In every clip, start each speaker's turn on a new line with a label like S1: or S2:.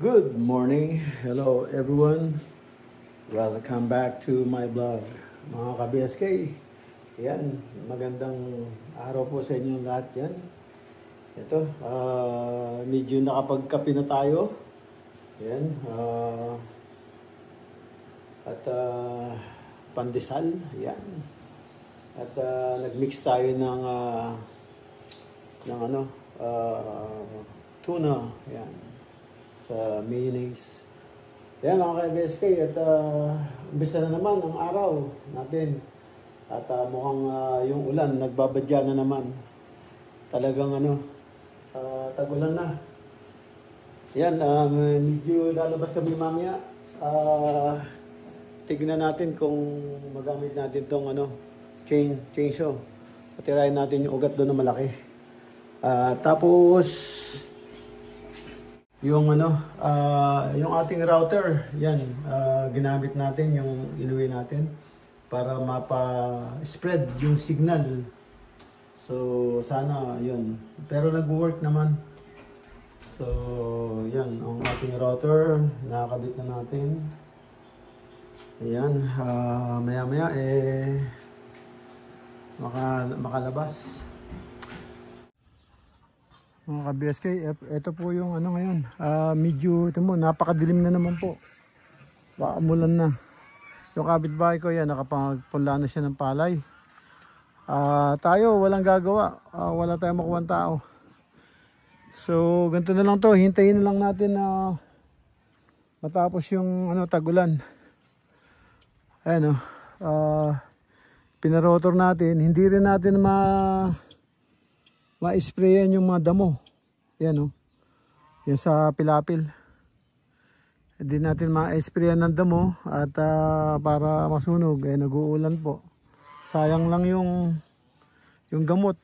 S1: Good morning, hello everyone. Welcome back to my vlog. Mga ka-BSK, yan, magandang araw po sa inyo lahat yan. Ito, medyo nakapagkape na tayo. Yan, at pandesal, yan. At nagmix tayo ng tuna, yan, sa mayonnaise. Yan mga ka-BSK, at umpisa na naman ang araw natin. At mukhang yung ulan nagbabadya na naman. Talagang tagulan na. Yan, medyo lalabas kami mamaya. Tignan natin kung magamit natin tong chainsaw. Patirahin natin yung ugat doon na malaki. Tapos yung yung ating router, yan, ginamit natin, yung inuwi natin para mapa-spread yung signal. So sana yun, pero nag-work naman. So yan, ang ating router nakakabit na natin. Ayan, maya maya makalabas. Mga ka-BSK, ito po yung ngayon. Medyo, ito mo, napakadilim na naman po. Baka umulan na. Yung kapitbahay ko yan, nakapagpunla na siya ng palay. Tayo, walang gagawa. Wala tayong makuha ng tao. So, ganito na lang to. Hintayin na lang natin na matapos yung tagulan. Ayan pinarotor natin. Hindi rin natin ma-sprayan yung mga damo. Yan yan sa pilapil. Hindi natin ma-sprayan ng damo at para masunog nag-uulan po. Sayang lang yung gamot.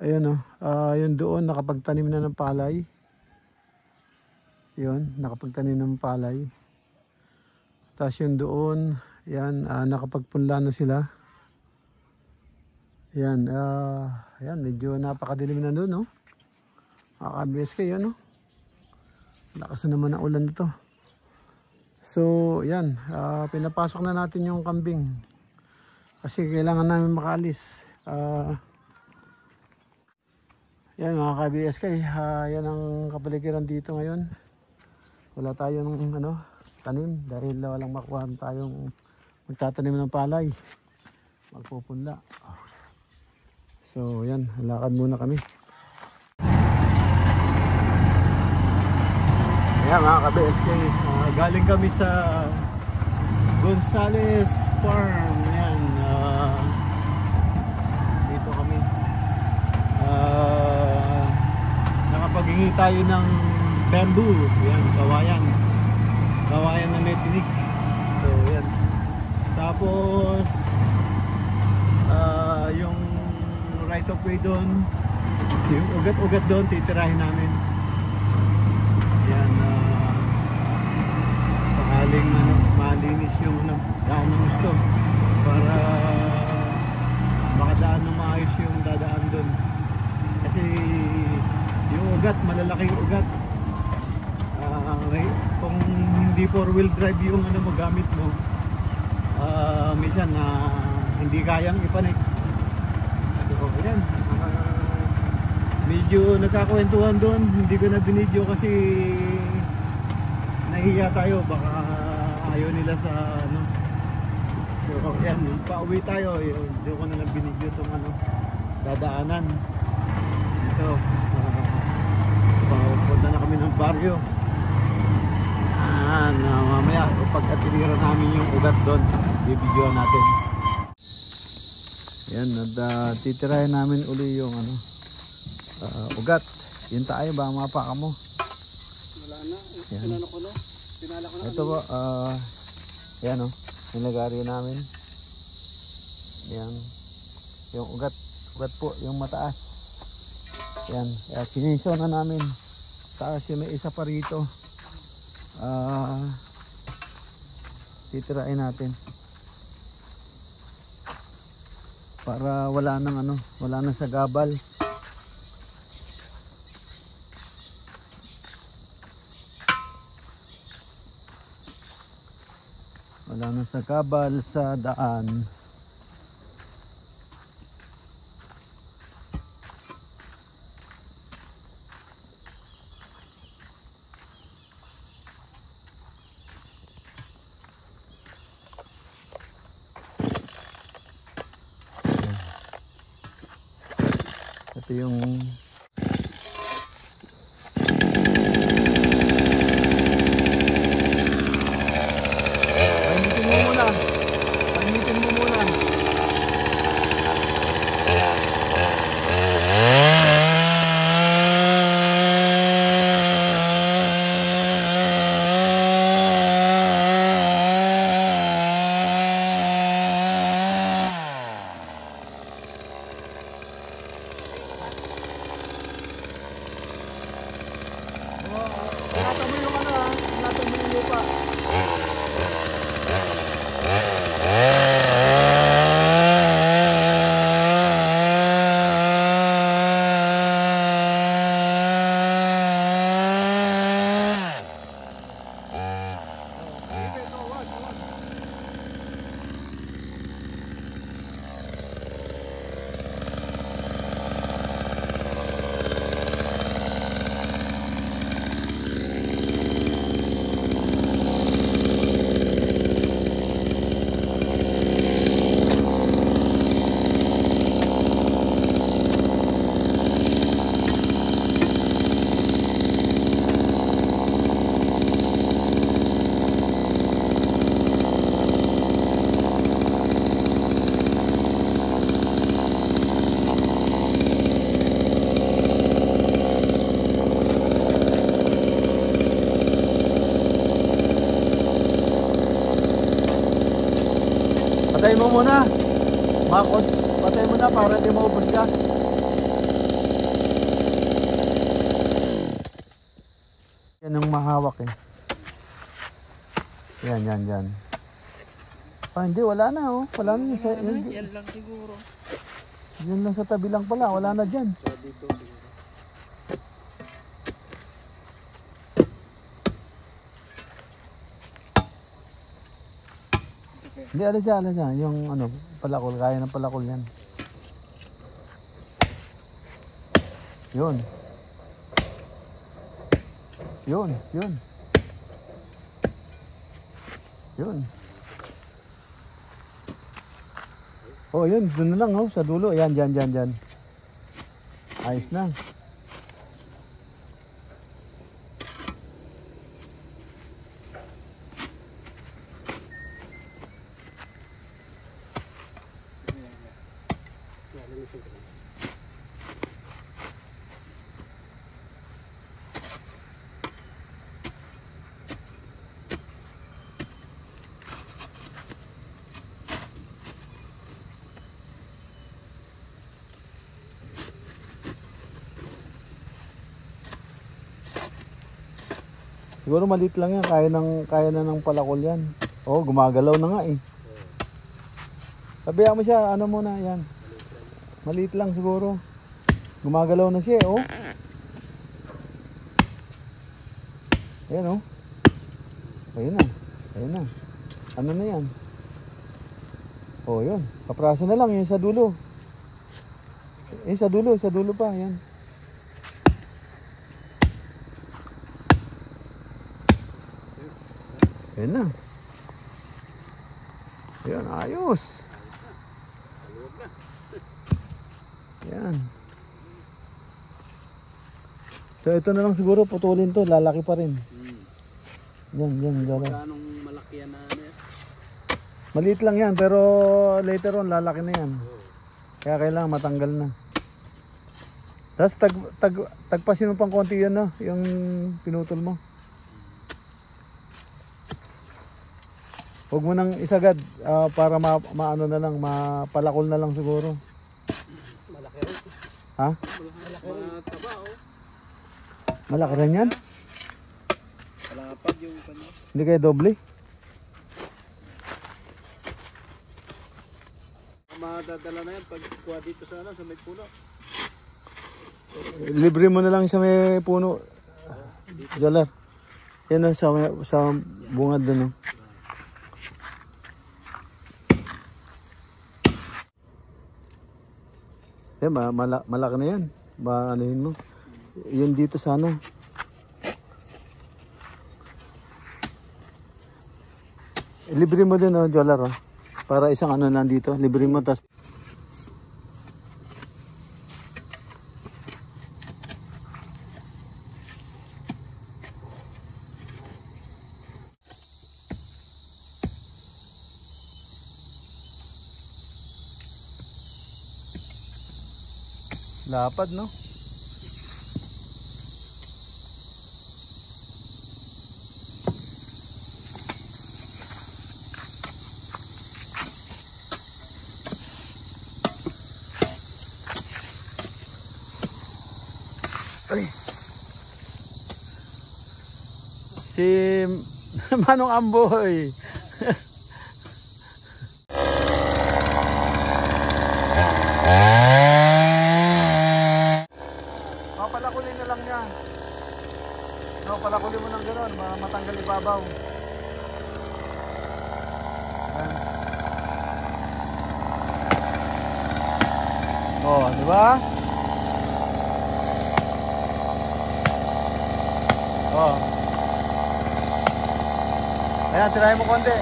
S1: Ayan yun doon nakapagtanim na ng palay. Yun, nakapagtanim ng palay. Tapos yun doon, yan, nakapagpunla na sila. Yan, yan, medyo napakadilim na doon, no? Ka-BSK yun, no? Lakas na naman ang ulan nito. So, yan, pinapasok na natin yung kambing. Kasi kailangan namin makaalis. Yan, mga ka-BSK, yan ang kapaligiran dito ngayon. Wala tayong, tanim dahil walang makuha tayong magtatanim ng palay. Magpupunla. So yan, lakad muna kami. Ayan mga ka-BSK, galing kami sa Gonzales Farm. Ayan, dito kami. Nakapaghingi tayo ng bamboo. Ayan, kawayan na may tinik. So yan. Tapos yung right of way doon, yung ugat-ugat doon titirahin namin. Yan, sakaling malinis yung daan ng gusto para makadaan na maayos yung dadaan doon. Kasi yung ugat, malalaking ugat. Kung hindi 4-wheel drive yung ano mo gamit mo, minsan hindi kayang ipanik. So yan, medyo nagkakwentuhan doon, hindi ko na binidyo kasi nahiya tayo, baka ayaw nila sa ano. So yan, pauwi tayo, hindi ko na lang binidyo itong ano, dadaanan ito. Punta na kami ng baryo. Mamaya pag atinira namin yung ugat doon, bibidyoan natin. Yan, titirahin namin uli yung ano, ugat. Yun tayo ba, mapaka mo?
S2: Wala na, pinala ko na. Pinala ko na.
S1: Ito po, yan o, nilagari namin. Yan, yung ugat po, yung mataas. Yan, siniso na namin. Taas yung may isa pa rito. Titirain natin para wala nang ano, wala nang sagabal. Wala nang sagabal sa daan. Ito yung panitin mo muna. Ingatan mo yung ano, ingatan mo yung lupa. Patay mo muna. Makot, patay mo na para di mo ubod-gas. Yan ang mahawak eh. Yan. Hindi, wala na oh. Wala na yan.
S2: Yan lang siguro.
S1: Yan lang sa tabi lang pala. Wala na dyan. Hindi, alas siya. Yung ano, palakol. Kaya ng palakol yan. Yun. Oh, yun. Doon na lang, oh. Sa dulo. Yan. Ayos na. Siguro maliit lang yan, kaya na ng palakol yan. Oh, gumagalaw na nga eh. Sabihan mo siya, ano muna yan. Maliit lang siguro. Gumagalaw na siya, oh. Ayan, oh. Ayun na. Ayun na. Ano na yan? Oh, yun. Kapraso na lang. Yun sa dulo. Sa dulo. Sa dulo pa. Yan. Ayun na. Ayun. Ayos. Yan. So ito na lang siguro putulin to, lalaki pa rin. Yan,
S2: Magkanong malaki yan na ano yan?
S1: maliit lang yan pero later on lalaki na yan. Kaya kailangan matanggal na. Tapos tagpasin mo pang konti yan, no? Yung pinutol mo. Huwag mo nang isagad para maano na lang, mapalakol na lang siguro.
S2: Malaki rin.
S1: Ha?
S2: Malaki rin. Mataba oh.
S1: Malaki rin yan?
S2: Palapad yung kanya.
S1: Hindi kaya doble?
S2: Madadala na yan pag kuha dito sa ano, sa may puno.
S1: Libre mo na lang sa may puno. Jalar. Yan na sa bungad doon. No? Eh, malaki na yan. Anuhin mo. Yun dito sana. Libre mo din, oh, Jalar. Oh. Para isang ano lang dito. Libre mo. Tas lapad, no? Ay. Si Manong Amboy. Papalakulin na lang niya. No, palakulin mo ng gano'n, matanggal ibabaw. Ayan. Oh, di ba? Oh. Ayan, tirahin mo konti.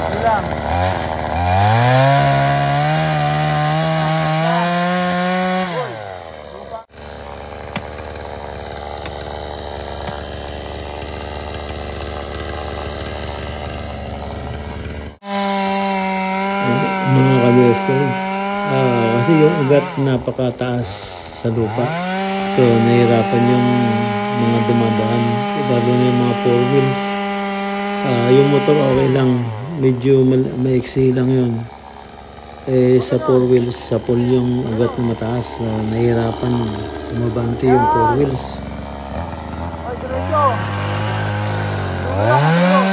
S1: Ito lang.
S3: Mga ka-BSK, kasi yung ugat napakataas sa lupa, so nahirapan yung mga dumadaan, lalo na yung mga 4 wheels. Yung motor okay lang, medyo maiksi lang yun. Sa 4 wheels, sa pool yung ugat na mataas, nahirapan umabante yung 4 wheels.
S1: Ay, diretso. Dulo.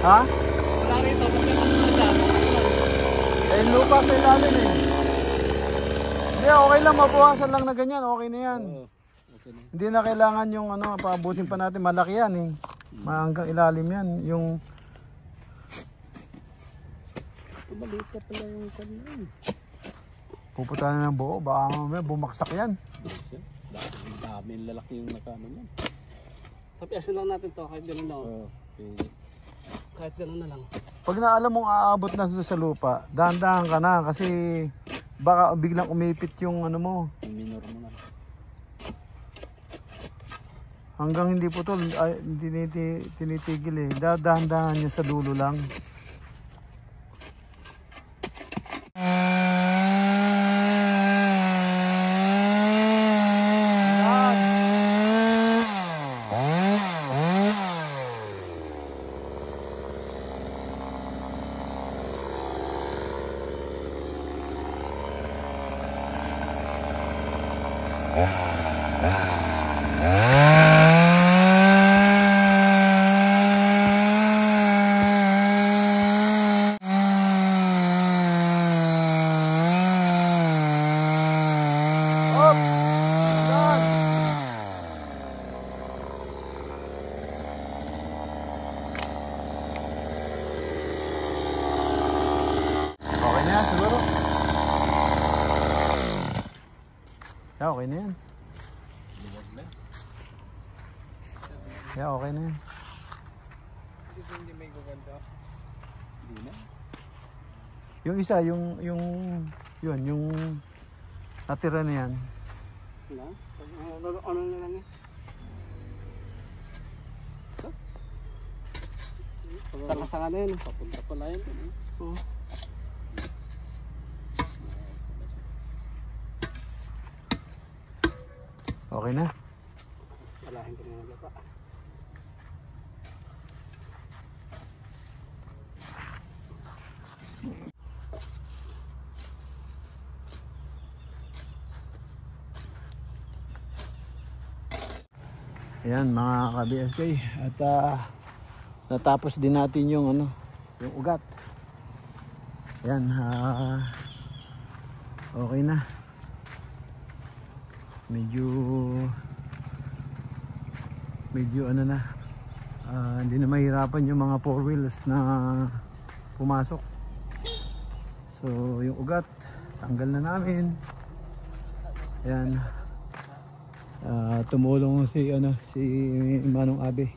S1: Ha?
S2: Wala rito, magkakasya.
S1: Eh, lupa sa ilalim eh. Hindi, okay lang, mabawasan lang na ganyan, okay na yan.
S2: Okay na.
S1: Hindi na kailangan yung ano, paabutin pa natin, malaki yan eh. Hanggang ilalim yan, yung...
S2: Maliit ka pala yung kanya.
S1: Pupunta na ng buo, baka mamaya bumaksak yan.
S2: Dami lalaki yung nakano yan. Tapiasin lang natin to, kahit gano'n lang. Okay. Kahit gano'n na lang.
S1: Pag naalam mong aabot na doon sa lupa, dahan-dahan ka na kasi baka biglang umipit yung ano mo.
S2: Minor mo na.
S1: Hanggang hindi putol, ay, tinitigil eh. Dahan-dahan nyo sa dulo lang. Okay na yan siguro. Yeah, okay na yan. Yeah, okay na yan.
S2: Hindi may guganda. Hindi na.
S1: Yung isa, yung natira na yan.
S2: Wala? Ano na lang yan? Saka na yun. Papunta pala yun. Oo.
S1: Okay na.
S2: Walahin ko na ng pa.
S1: Ayan mga ka-BSK, at natapos din natin yung yung ugat. Ayan, okay na. Medyo hindi na mahirapan yung mga 4 wheels na pumasok. So yung ugat tanggal na namin. Ayan. Tumulong si Manong Abe.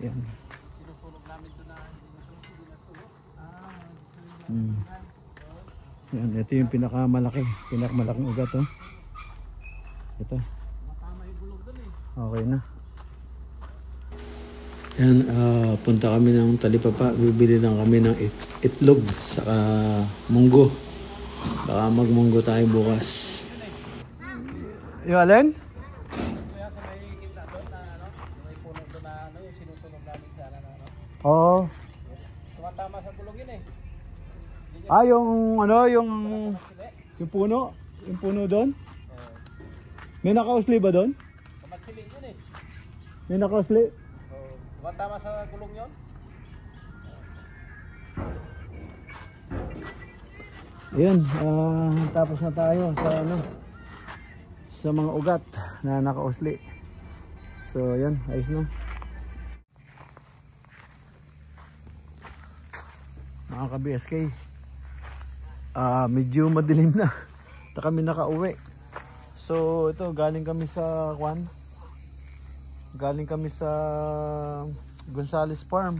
S1: Yan.
S2: Sinusunog namin doon na hindi nasunog.
S1: Yan, ito yung pinakamalaking ugat, oh. Ito.
S2: Matama yung gulong doon eh.
S1: Okay na.
S3: Yan, punta kami ng Talipapa. Bibili lang kami ng itlog saka munggo. Baka magmunggo tayo bukas.
S1: Yung alin?
S2: Kaya sa may gitna doon na may puno doon na yung sinusunog namin sana na
S1: Oo.
S2: tumatama sa gulong yun eh.
S1: Yung puno? Yung puno doon? May nakausli ba doon?
S2: Kamatsili yun eh.
S1: May nakausli?
S2: Tumatama sa gulong yun.
S1: Ayan, tapos na tayo sa mga ugat na nakausli. So ayan, ayos na. Mga ka-BSK, medyo madilim na. Kami nakauwi. So ito, galing kami sa Gonzales Farm.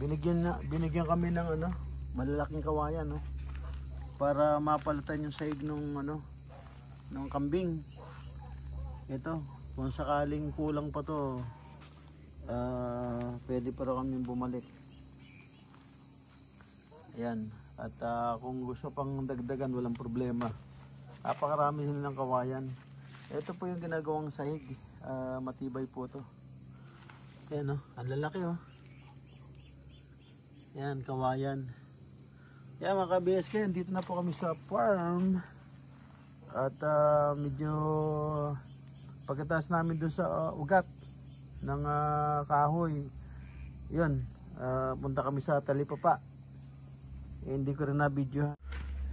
S1: Binigyan kami ng malalaking kawayan, no, para mapalitan yung sahig ng kambing. Ito, kung sakaling kulang pa to, pwede pa rin kami bumalik. Ayan, at kung gusto pang dagdagan, walang problema. Napakarami sila ng kawayan. Ito po yung ginagawang sahig, matibay po to. Ayan, ang lalaki, oh. Ayan, kawayan. Ayan mga ka-BSK, dito na po kami sa farm. At medyo pagkatapos namin doon sa ugat ng kahoy, yun, punta kami sa Talipapa. Hindi ko rin na video.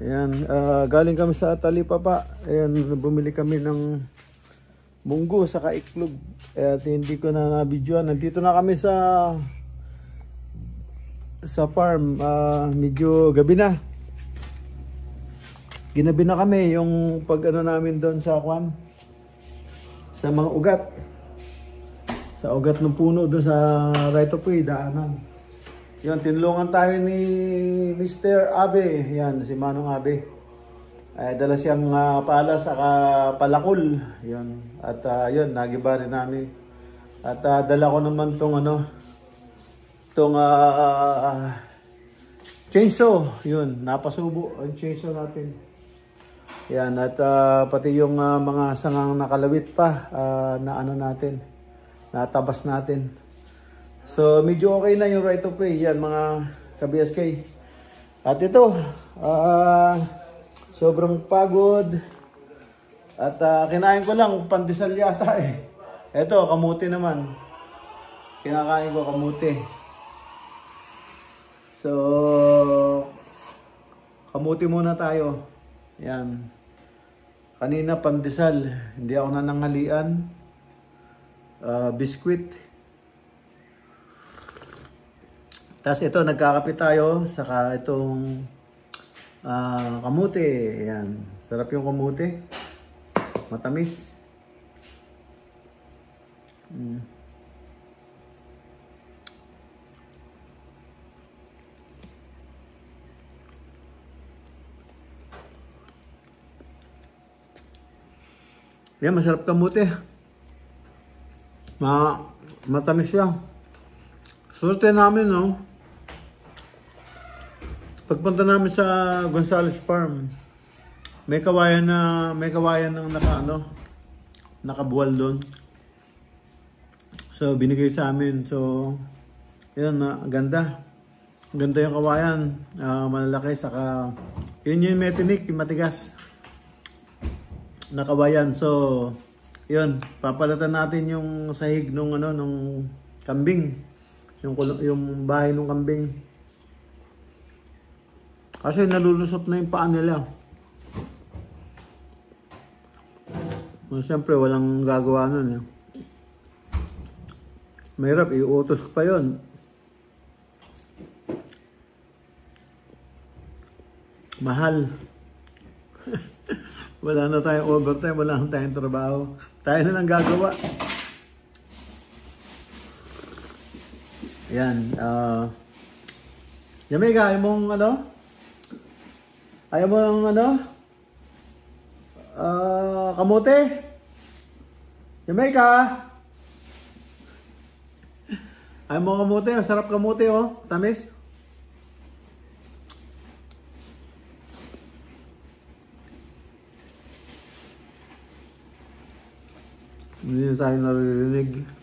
S1: Ayan, galing kami sa Talipapa. Ayan, bumili kami ng munggo saka iklog. At hindi ko na na-video. Nandito na kami sa farm. Medyo gabi na. Ginabi na kami yung namin doon sa sa mga ugat. Sa ugat ng puno doon sa right of way, daanan. Yun, tinulungan tayo ni Mr. Abe. Yan, si Manong Abe. Ay, dala siyang pala saka palakol. Yun. At yun, nagiba rin namin. At dala ko naman tong chainsaw. Yun, napasubo ang chainsaw natin. Yan, at pati yung mga sangang nakalawit pa na natin, natabas natin. So medyo okay na yung right of way. Yan mga ka-BSK. At ito, sobrang pagod. At kinain ko lang, pandesal yata eh. Eto, kamuti naman. Kinakain ko kamuti. So, kamuti muna tayo. Yan. Kanina pandesal. Hindi ako nananghalian. Biskwit. Tapos ito, nagkakape tayo. Saka itong kamuti. Yan. Sarap yung kamuti. Matamis. Yan, masarap kamuti. Matamis yan. Swerte namin, no? Pagpunta namin sa Gonzales Farm, may kawayan ng nakabuwal doon. So binigay sa amin. So yun, ganda. Ganda yung kawayan, malalaki, saka yun yung metinik, yung matigas na kawayan. So yun, papalatan natin yung sahig nung kambing, yung bahay ng kambing. Kasi nalulusot na yung paa nila. Siyempre, walang gagawa nun. Eh. Mahirap, iutos pa yun. Mahal. Wala na tayong overtime, wala na tayong trabaho. Tayo na lang gagawa. Yan. Yamika, ayaw mong Ayaw mo ng kamote? Jamaica? Ayaw mo kamote? Masarap kamote, oh. Tamis. Hindi na tayo naririnig.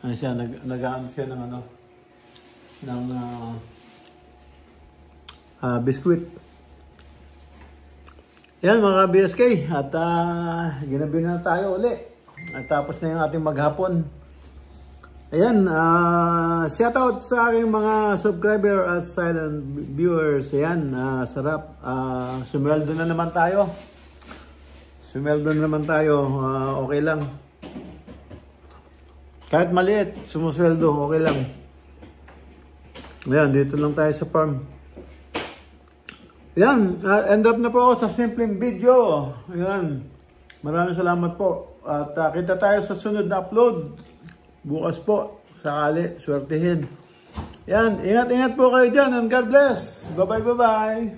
S1: Ano siya, nag-ano siya ng biskwit. Yan mga BSK, at ginabi na tayo uli. At tapos na yung ating maghapon. Ayan, shoutout sa aking mga subscriber at silent viewers. Ayan, sarap. Sumweldo na naman tayo. Okay lang. Kahit maliit, sumusweldo, okay lang. Ayan, dito lang tayo sa farm. Ayan, end up na po ako sa simpleng video. Ayan, maraming salamat po. At kita tayo sa sunod na upload. Bukas po, sakali, swertihin. Ayan, ingat-ingat po kayo dyan and God bless. Bye-bye.